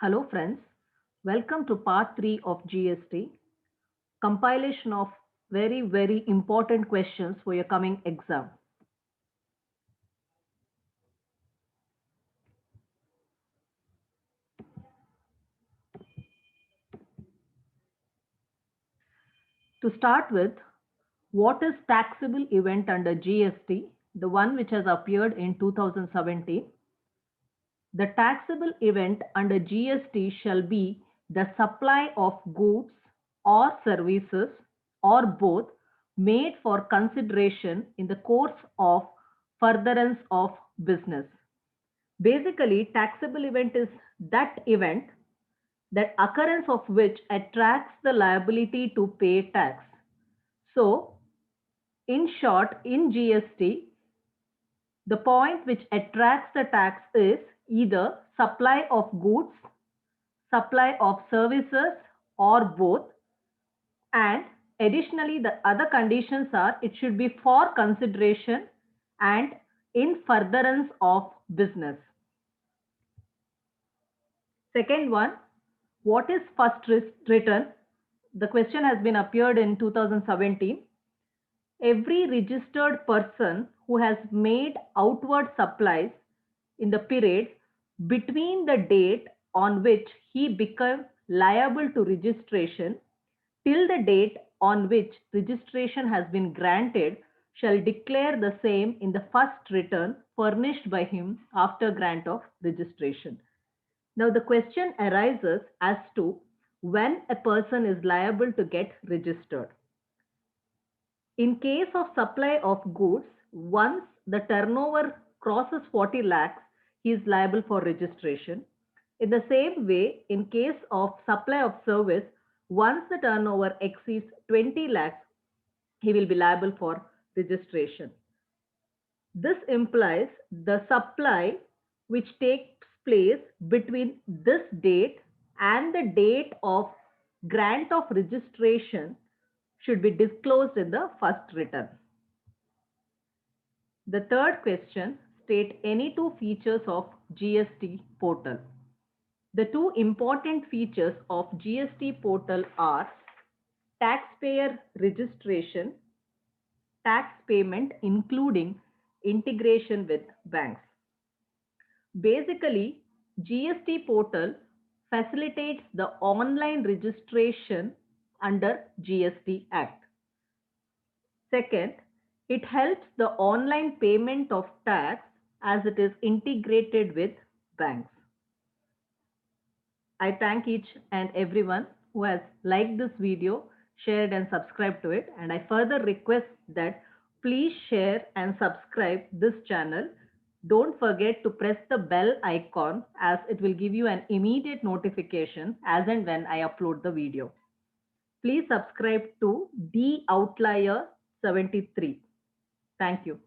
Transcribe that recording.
Hello friends, welcome to part 3 of GST, compilation of very important questions for your coming exam. To start with, what is taxable event under GST, the one which has appeared in 2017? The taxable event under GST shall be the supply of goods or services or both made for consideration in the course of furtherance of business. Basically, taxable event is that event that occurrence of which attracts the liability to pay tax. So, in short, in GST, the point which attracts the tax is either supply of goods, supply of services, or both. And additionally, the other conditions are it should be for consideration and in furtherance of business. Second one, what is first return? The question has been appeared in 2017. Every registered person who has made outward supplies in the period between the date on which he became liable to registration till the date on which registration has been granted shall declare the same in the first return furnished by him after grant of registration. Now, the question arises as to when a person is liable to get registered. In case of supply of goods, once the turnover crosses 40 lakhs, he is liable for registration. In the same way, in case of supply of service, once the turnover exceeds 20 lakhs, he will be liable for registration. This implies the supply which takes place between this date and the date of grant of registration should be disclosed in the first return. The third question state any two features of GST portal. The two important features of GST portal are taxpayer registration, tax payment including integration with banks. Basically, GST portal facilitates the online registration under GST Act. Second, it helps the online payment of tax as it is integrated with banks. I thank each and everyone who has liked this video, shared and subscribed to it. And I further request that please share and subscribe this channel. Don't forget to press the bell icon as it will give you an immediate notification as and when I upload the video. Please subscribe to The Outlier 73. Thank you.